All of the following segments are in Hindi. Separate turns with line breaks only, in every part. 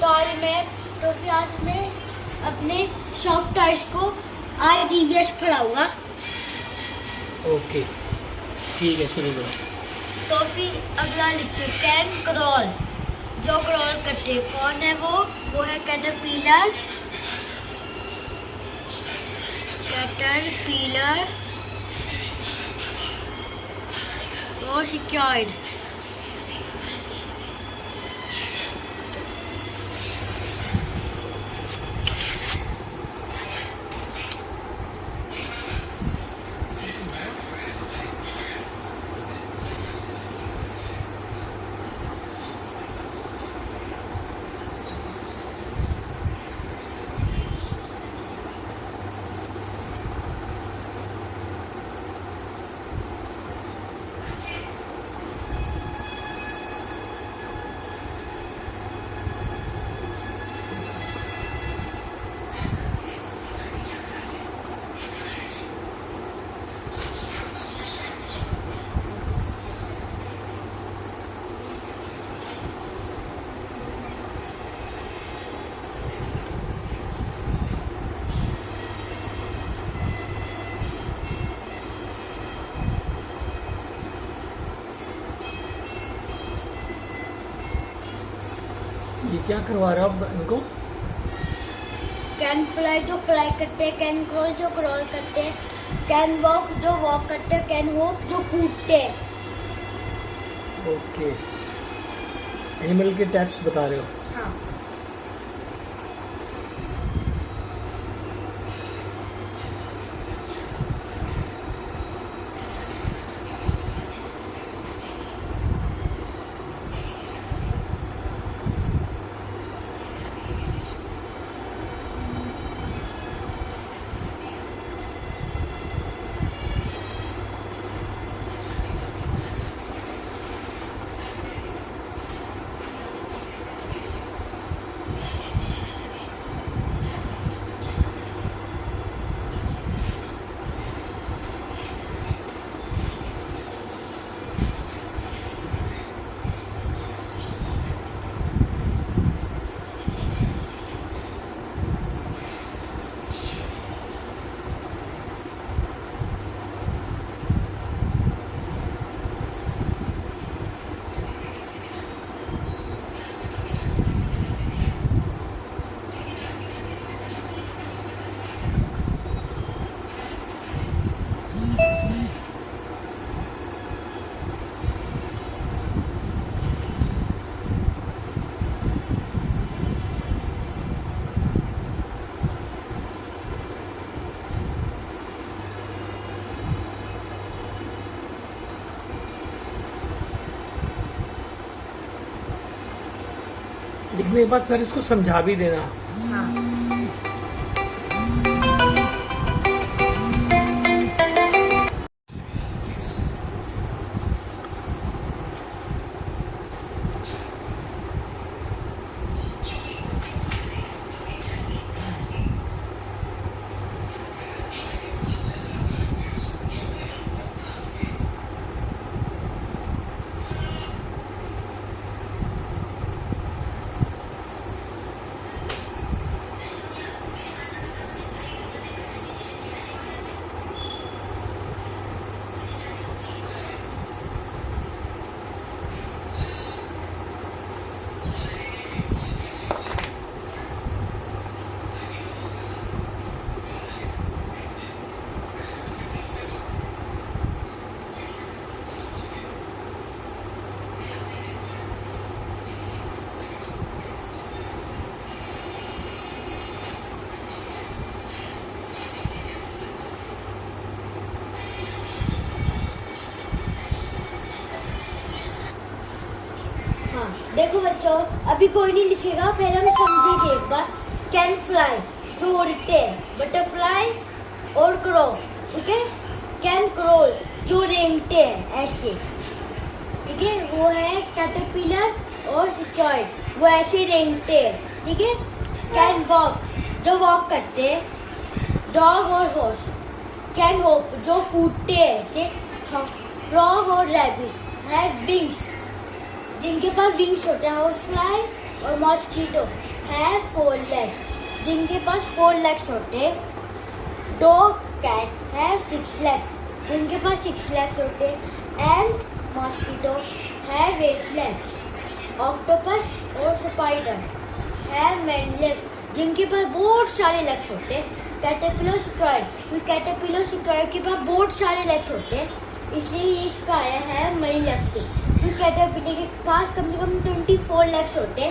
तो फिर आज मैं अपने सॉफ्ट टॉयज को आज ईवीएस पढ़ाऊंगा।
ओके ठीक है, शुरू करो।
तो फिर अगला लिखिए कैन क्रॉल। जो क्रॉल करते कौन है वो है कैटरपिलर। कैटरपिलर और सिक्योर्ड।
ये क्या करवा रहे हो आप इनको?
कैन फ्लाई जो फ्लाई करते हैं, कैन क्रॉल जो क्रॉल करते हैं, कैन वॉक जो वॉक करते हैं, कैन होप जो कूदते हैं।
ओके, एनिमल के टाइप्स बता रहे हो।
हाँ।
लिखने के बाद सर इसको समझा भी देना।
हाँ। हाँ, देखो बच्चों, अभी कोई नहीं लिखेगा, पहले हम समझेंगे एक बार। कैन फ्लाई जो उड़ते हैं, बटरफ्लाई और क्रो, ठीक है। कैन क्रॉल जो रेंगते हैं ऐसे, ठीक है, वो है कैटरपिलर और सिक्योर्ड, वो ऐसे रेंगते हैं, ठीक है। कैन वॉक जो वॉक करते हैं, डॉग और हॉर्स। कैन होप जो कूदते हैं ऐसे। फ्रॉग और रैबिट है विंग्स, जिनके पास विंग्स होते हैं। हाउस फ्लाई और मॉस्किटो हैव 4 legs, जिनके पास 4 legs होते। डॉग कैट हैव 6 legs, जिनके पास 6 legs होते। And mosquito have 8 legs। Octopus और स्पाइडर हैव many legs, जिनके पास बहुत सारे लेग्स होते। कैटरपिलर स्क्वायर, कैटरपिलर स्क्वायर के पास बहुत सारे लेग्स होते, इसलिए इसका आया है मनी लेग्स। कैटरपिलर के पास कम से कम 24 लेग्स होते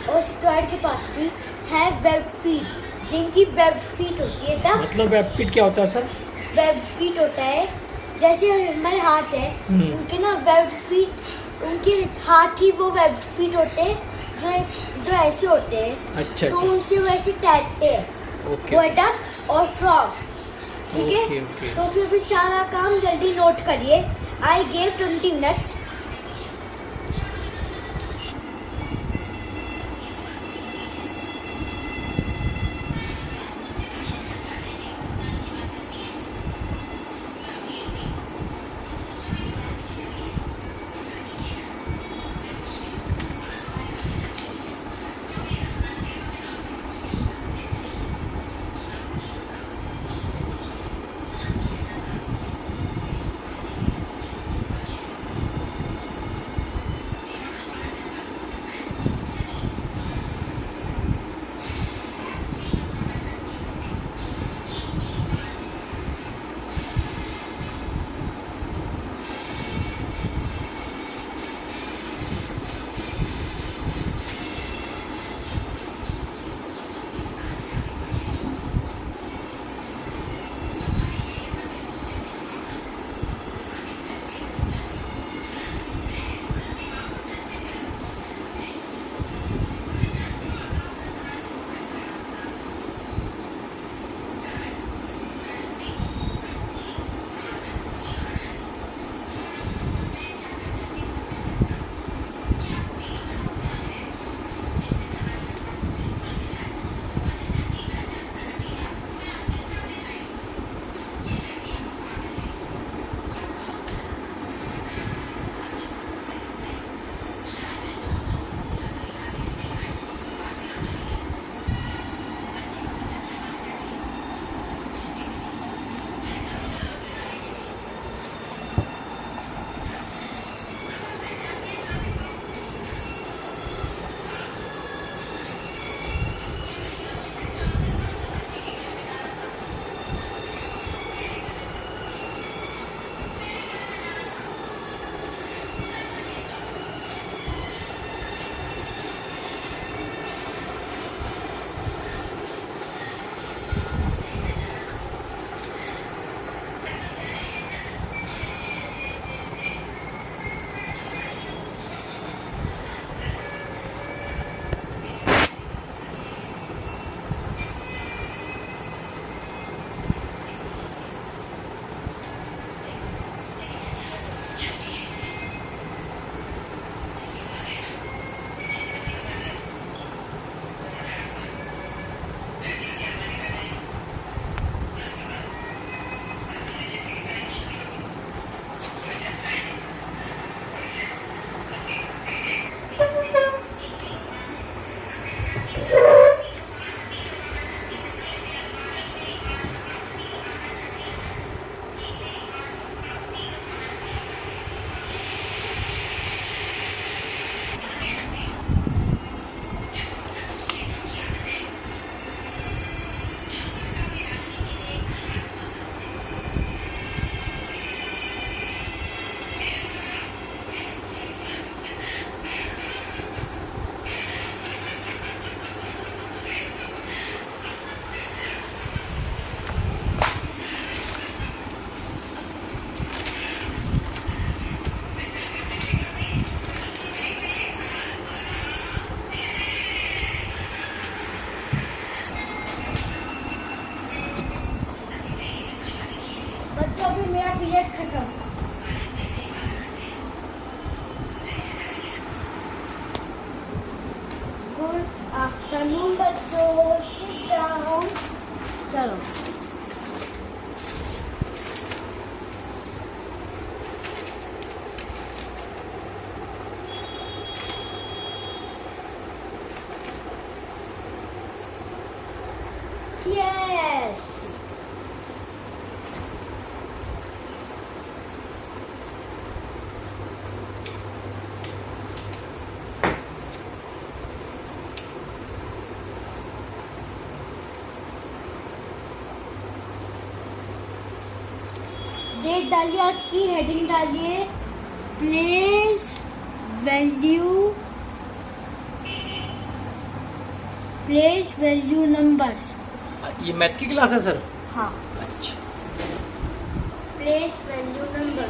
और स्क्वायर के पास भी है वेब फीट, जिनकी वेब फीट होती है। तब
मतलब वेब फीट क्या होता है सर?
वेब फीट होता है जैसे हमारे हाथ है, उनके ना वेब फीट, उनके हाथ ही वो वेब फीट होते हैं जो ऐसे होते हैं।
अच्छा,
तो
अच्छा।
उनसे वैसे तैरते हैं।
ओके।
वो डक और फ्रॉग, ठीक है।
Okay, okay.
तो फिर भी सारा काम जल्दी नोट करिए। I gave 20 minutes। पीरियड खत्म। गुड आफ्टरनून बच्चों, सिट डाउन। चलो Yes. डेट डालिए, आज की हेडिंग डालिए, प्लेस वैल्यू नंबर्स।
ये मैथ की क्लास है सर?
हाँ,
अच्छा।
Place value number.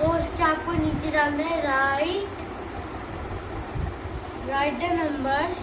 और उसके आपको नीचे डालना है राइट द नंबर्स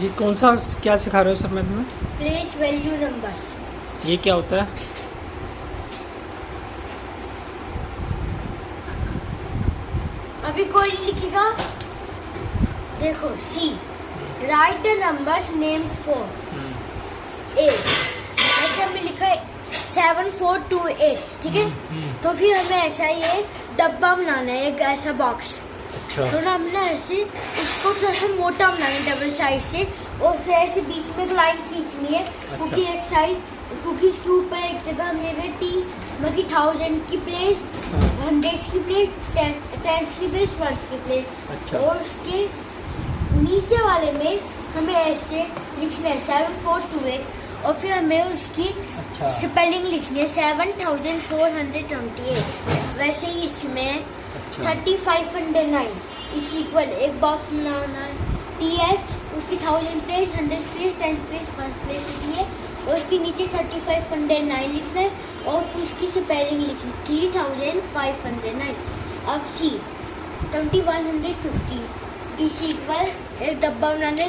ये कौन सा क्या सिखा रहे हो सर मैथ में?
Place value numbers.
ये क्या होता है?
अभी कोई नहीं लिखेगा, देखो see, write the numbers names for a. ऐसे हमने लिखा है 7428, ठीक है। तो फिर हमें ऐसा ये डब्बा बनाना है, एक ऐसा बॉक्स।
अच्छा।
तो ना हमने ऐसे उसको थोड़ा सा मोटा बनाना है डबल साइड से, और फिर ऐसे बीच में एक लाइन खींचनी है। क्योंकि एक साइड, क्योंकि इसके ऊपर एक जगह हम ले रहे हैं टी, मतलब 1000 की प्लेस, 100 की प्लेस, 10 की प्लेस, 1 की प्लेस।
अच्छा।
और उसके नीचे वाले में हमें ऐसे लिखना है 7428, और फिर हमें उसकी
अच्छा।
स्पेलिंग लिखनी है 7428। वैसे ही इसमें
अच्छा।
3509 इस इक्वल एक बॉक्स बनाना है, TH, उसकी 1000 प्लेस, 100 प्लेस, 10 प्लेस, 1 प्लेस लिखनी है, और उसके नीचे 3509 लिखना है, और फिर उसकी स्पेलिंग लिखनी 3509। अब C 2150 इस इक्वल एक डब्बा बनाने,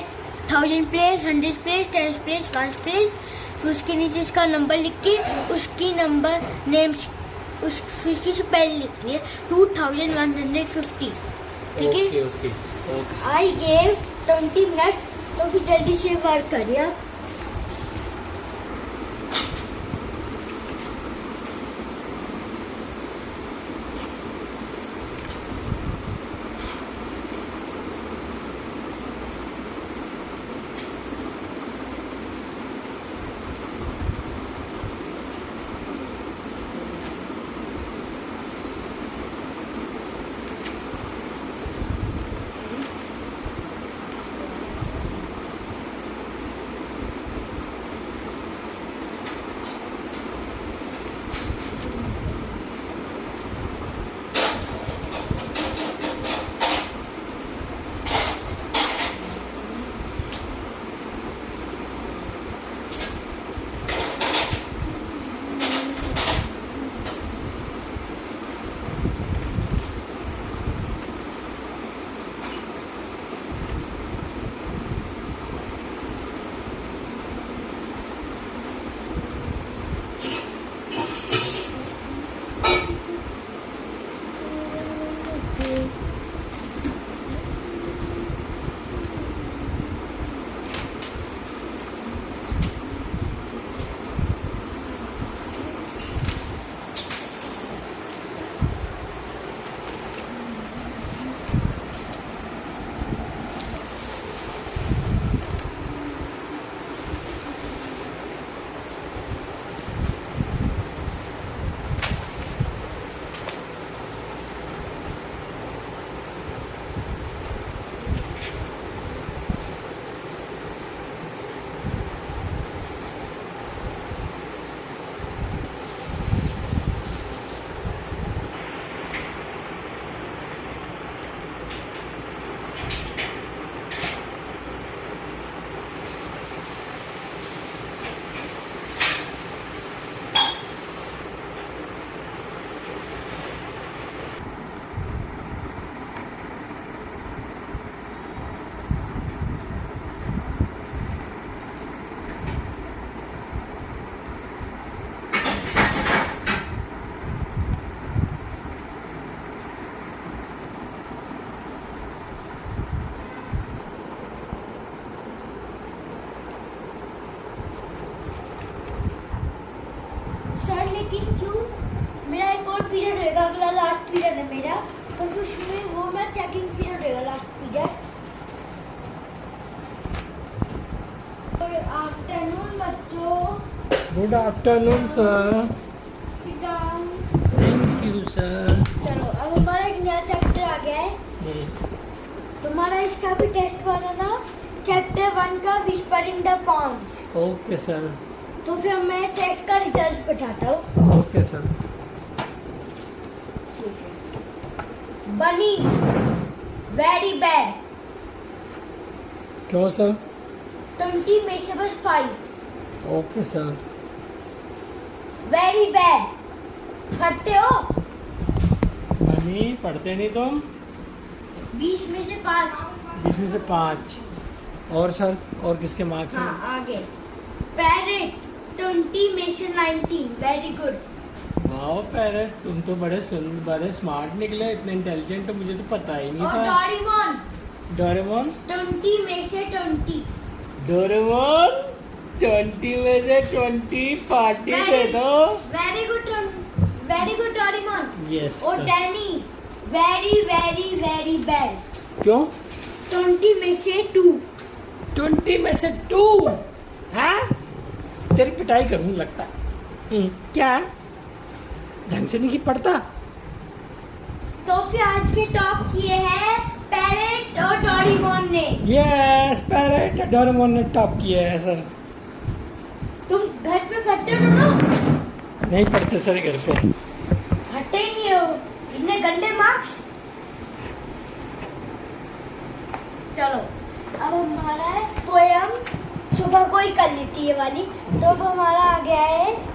1000 प्लेस, 100 प्लेस, 10 प्लेस, 1 प्लेस, फिर उसके नीचे इसका नंबर लिख के उसकी नंबर नेम्स, फिर उसकी स्पेलिंग लिखनी है 2150, ठीक है।
Okay okay okay.
I gave 20 minute, तो फिर जल्दी से वर्क करिए आप। Thank you. मेरा एक और पीरियड होएगा, अगला लास्ट पीरियड है मेरा, तो फिर उसमें वो मेरा चेकिंग पीरियड होएगा, लास्ट पीरियड। और आफ्टरनून बच्चों।
Good afternoon sir.
Sit down।
Thank you sir.
चलो अब हमारा एक नया चैप्टर आ गया है। तुम्हारा इसका भी टेस्ट बना था, चैप्टर 1 का whispering the ponds.
Okay sir.
तो फिर मैं टेस्ट का रिजल्ट बताता हूँ।
Okay sir.
Bunny very bad.
क्यों सर?
20 में से बस 5।
Okay sir.
Very bad. पढ़ते हो?
बनी पढ़ते नहीं तुम?
20 में से 5।
20 में से 5। और सर, और किसके मार्क्स हैं?
हाँ आगे। पैरेट 20 में से 19। Very good.
वाओ पैरेट, तुम तो बड़े स्मार्ट निकले, इतने इंटेलिजेंट, तो मुझे तो पता ही नहीं
और
था।
डोरेमोन
डोरेमोन
20 में से 20।
डोरेमोन 20 में से 20 पार्टी दे दो।
Very good Doraemon.
यस।
और Danny very very very bad.
क्यों?
20 में से 2।
20 में से 2? हाँ, तेरी पिटाई करूं लगता है। क्या ढंग से नहीं की पढ़ता?
तो फिर आज के टॉप किए हैं पैरेट और डोरेमोन ने।
यस, पैरेट डोरेमोन ने टॉप किया है सर।
तुम घर पे पढ़ते हो ना?
नहीं पढ़ते सर घर पे।
पढ़ते ही नहीं हो, इतने गंदे मार्क्स। चलो अब हमारा है पोयम, सुबह को ही कर लेती है वाली। तो अब हमारा आ गया है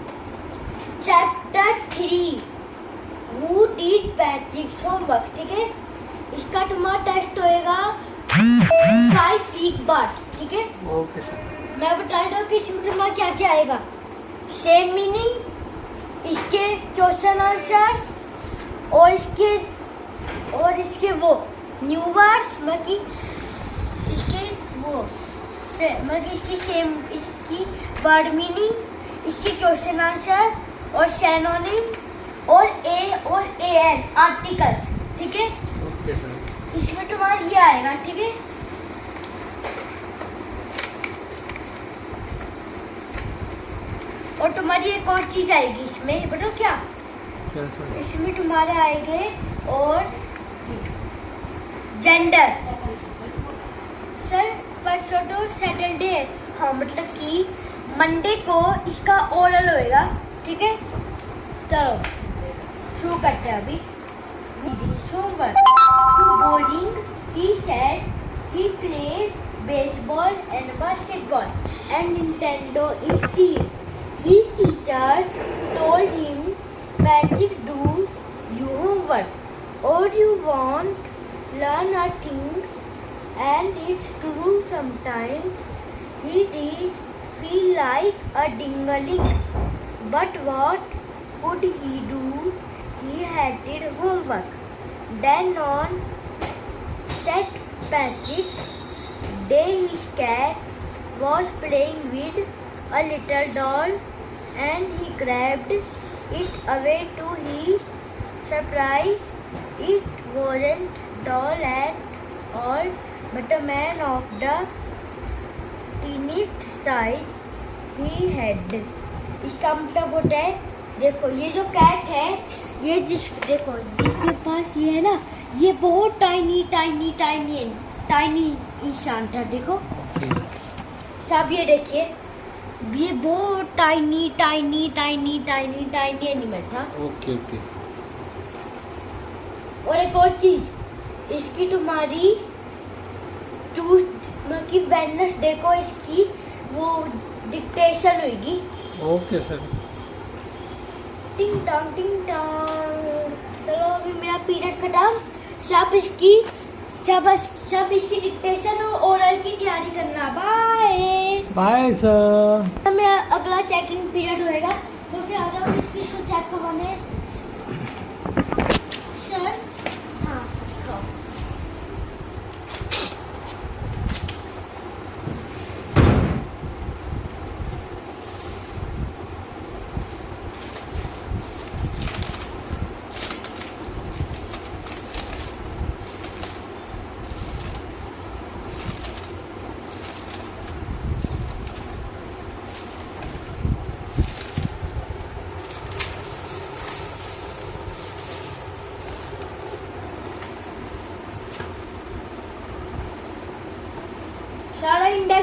चैप्टर 3 हु डिड पैट्रिक्स होमवर्क। ठीक है, इसका तुम्हारा टेस्ट होएगा 5 वीक बाद। ठीक है,
ओके सर।
मैं बताता हूँ कि इसमें तुम्हारा क्या क्या आएगा। सेम मीनिंग, इसके क्वेश्चन आंसर्स, और इसके वो न्यू वर्ड्स, मतलब कि इसके वो मतलब कि इसकी वर्ड मीनिंग, इसकी क्वेश्चन आंसर, और सिनोनिम, और एन आर्टिकल्स। ठीक है,
ओके सर।
इसमें तुम्हारा ये आएगा। ठीक है, और तुम्हारी एक और चीज आएगी इसमें, बताओ क्या?
क्या सर?
इसमें तुम्हारे आएंगे और जेंडर। सर परसों तो सैटरडे है, हाँ मतलब कि मंडे को इसका ओरल होएगा। ठीक है, चलो शुरू करते हैं अभी। Homework too boring, he said he played baseball and basketball and Nintendo is team. His teachers told him, Patrick, do your homework or you won't learn a thing. And it's true, sometimes he did feel like a dingling. But what could he do? He hated homework. Then on St. Patrick's Day, his cat was playing with a little doll and he grabbed it away to his surprise. It wasn't doll at all, but a man of the teeniest size he had. इसका मतलब होता है, देखो ये जो कैट है, ये देखो जिसके पास ये है ना, ये बहुत टाइनी इंसान था। देखो सब ये देखिए, ये बहुत टाइनी एनिमल था।
Okay okay.
और एक और चीज, इसकी तुम्हारी मतलब कि वेडनेसडे को इसकी वो डिक्टेशन होगी।
Okay sir.
टिंग टॉन्ग। चलो अभी मेरा पीरियड खत्म। सब इसकी डिक्टेशन और ओरल की तैयारी करना। Bye
bye sir.
मेरा अगला चेकिंग पीरियड होएगा, तो फिर आ जाओ इसको चेक करवाने। सर हाँ खाओ।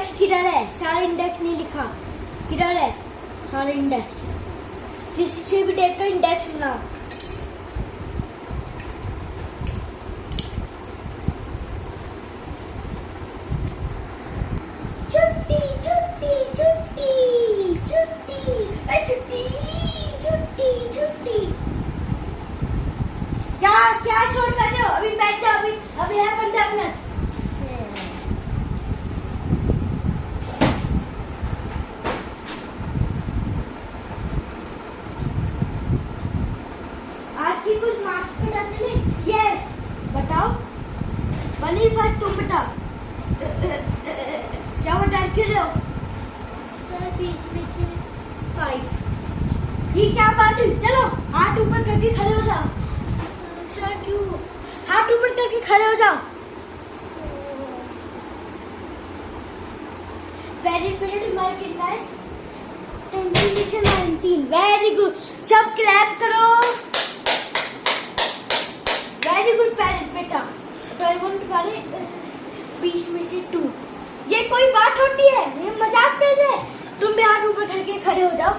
इंडेक्स किधर है? सारे इंडेक्स नहीं लिखा, किधर है सारे इंडेक्स? किसी से भी देखकर इंडेक्स बनाओ। छुट्टी छुट्टी छुट्टी छुट्टी छुट्टी छुट्टी छुट्टी। क्या क्या शोर कर रहे हो? अभी बैठ जाओ, अभी है 15 मिनट। आज की कुछ मार्क्स पता चले? यस, बताओ। बनी फर्स्ट, तुम बताओ। क्या बता क्यों रहे हो? सर 20 में से 5। ये क्या बात हुई? चलो हाथ ऊपर करके खड़े हो जाओ। सर क्यों? हाथ ऊपर करके खड़े हो जाओ। फेवरेट पीरियड तुम्हारा कितना है? 20 में से 19। वेरी गुड, सब क्लैप करो। वेरी गुड पेरेंट बेटा। तुम्हारे 20 में से 2। ये कोई बात होती है? ये मजाक कर रहे? तुम भी हाथ ऊपर करके खड़े हो जाओ।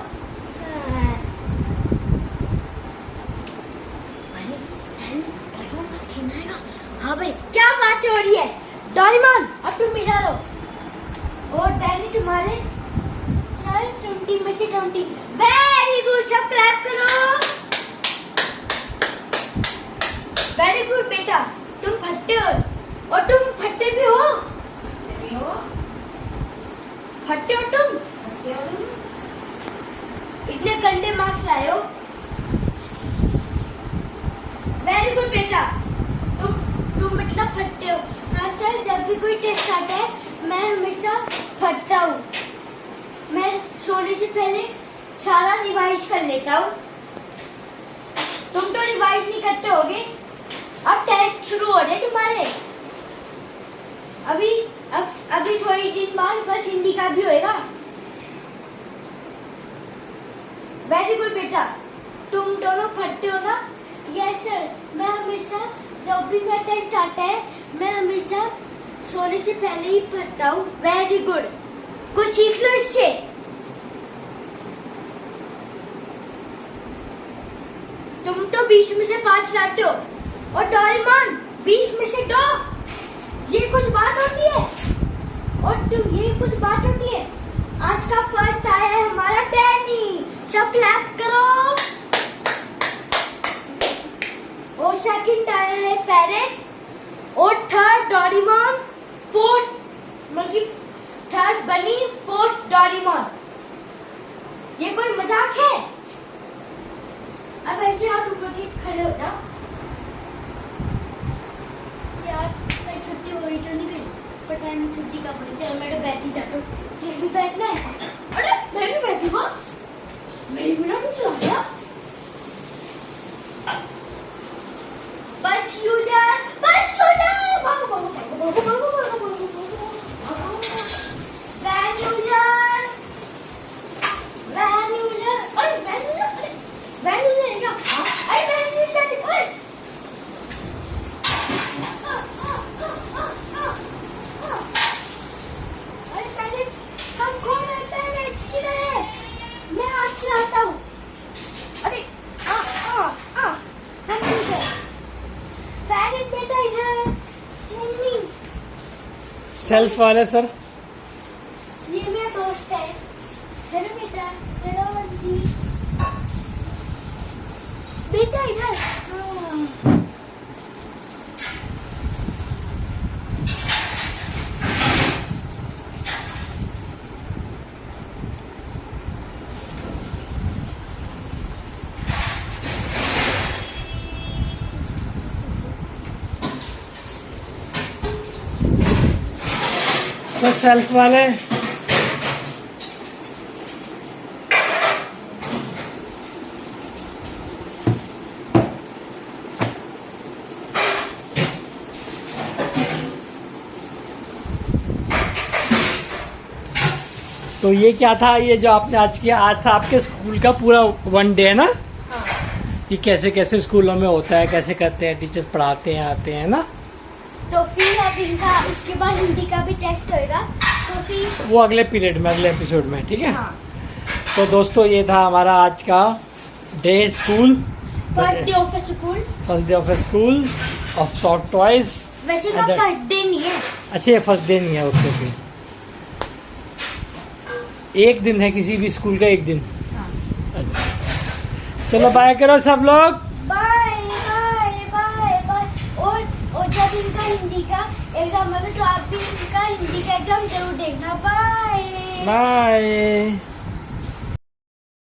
हाँ भाई, क्या बातें हो रही है? डोरेमोन अब तुम इधर हो। और डैनी तुम्हारे सर 20 में से 20। वेरी गुड, सब क्लैप करो। वेरी गुड बेटा, तुम फट्टे हो। और तुम फट्टे भी हो। फट्टे हो तुम। इतने गंदे मार्क्स लाए हो। वेरी गुड बेटा, तुम मतलब फट्टे हो। हाँ सर, जब भी कोई टेस्ट आता है मैं हमेशा फटता हूँ। मैं सोने से पहले सारा रिवाइज कर लेता हूँ। तुम तो रिवाइज नहीं करते होगे। अब टेस्ट शुरू हो रहे तुम्हारे। अभी थोड़ी दिन बाद बस हिंदी का भी होएगा। वेरी गुड बेटा, तुम दोनों फटते हो ना? यस सर, मैं हमेशा जब भी मैं टेस्ट आता है मैं हमेशा सोने से पहले ही फटता हूँ। वेरी गुड, कुछ सीख लो इससे। तुम तो 20 में से 5 लाते हो। और डोरेमोन 20 में से 2। ये कुछ बात होती है? और तुम ये कुछ बात होती है? आज का फर्स्ट आया है हमारा डैनी। सब क्लैप करो। और सेकंड आया है पैरेट। और थर्ड डोरेमोन। फोर्थ मतलब थर्ड बनी, फोर्थ डोरेमोन। ये कोई मजाक है? अब ऐसे आप ऊपर के खड़े हो जाओ। यार छुट्टी हो रही तो नहीं गई, पता नहीं छुट्टी कब होगी। चलो मैं तो बैठ ही जाता हूँ। ये भी बैठना है? अरे मैं भी बैठी हूँ। मेरी बिना कुछ हो गया। बस यूजर, बस यूजर, भागो भागो भागो भागो भागो भागो भागो। वैन यूजर, वैन यूजर। अरे वैन यूजर, अरे वैन यूजर है क्या? अरे वैन यूजर, ओए
सेल्फ वाले सर।
ये मेरा दोस्त है। हेलो बेटा। Hello aunty. बेटा इधर।
तो सेल्फ वाले तो ये क्या था? ये जो आपने आज किया, आज था आपके स्कूल का पूरा 1 डे है ना? कि कैसे कैसे स्कूलों में होता है, कैसे करते हैं टीचर्स, पढ़ाते हैं, आते हैं ना?
तो फिर अब इनका उसके बाद हिंदी का भी टेस्ट होएगा। तो ज्योग्राफी।
वो अगले पीरियड में, अगले एपिसोड में, ठीक है।
हाँ।
तो दोस्तों ये था हमारा आज का day school,
first day of school.
First day of school of short toys.
वैसे ना फर्स्ट डे नहीं है।
अच्छा ये फर्स्ट डे नहीं है, ओके ओके। एक दिन है किसी भी स्कूल का, एक दिन।
हाँ।
अच्छा चलो बाय करो सब लोग।
Bye bye bye bye. और जब इनका हिंदी का एग्जाम होगा तो आप भी इनका हिंदी का एग्जाम जरूर देखना। Bye
bye.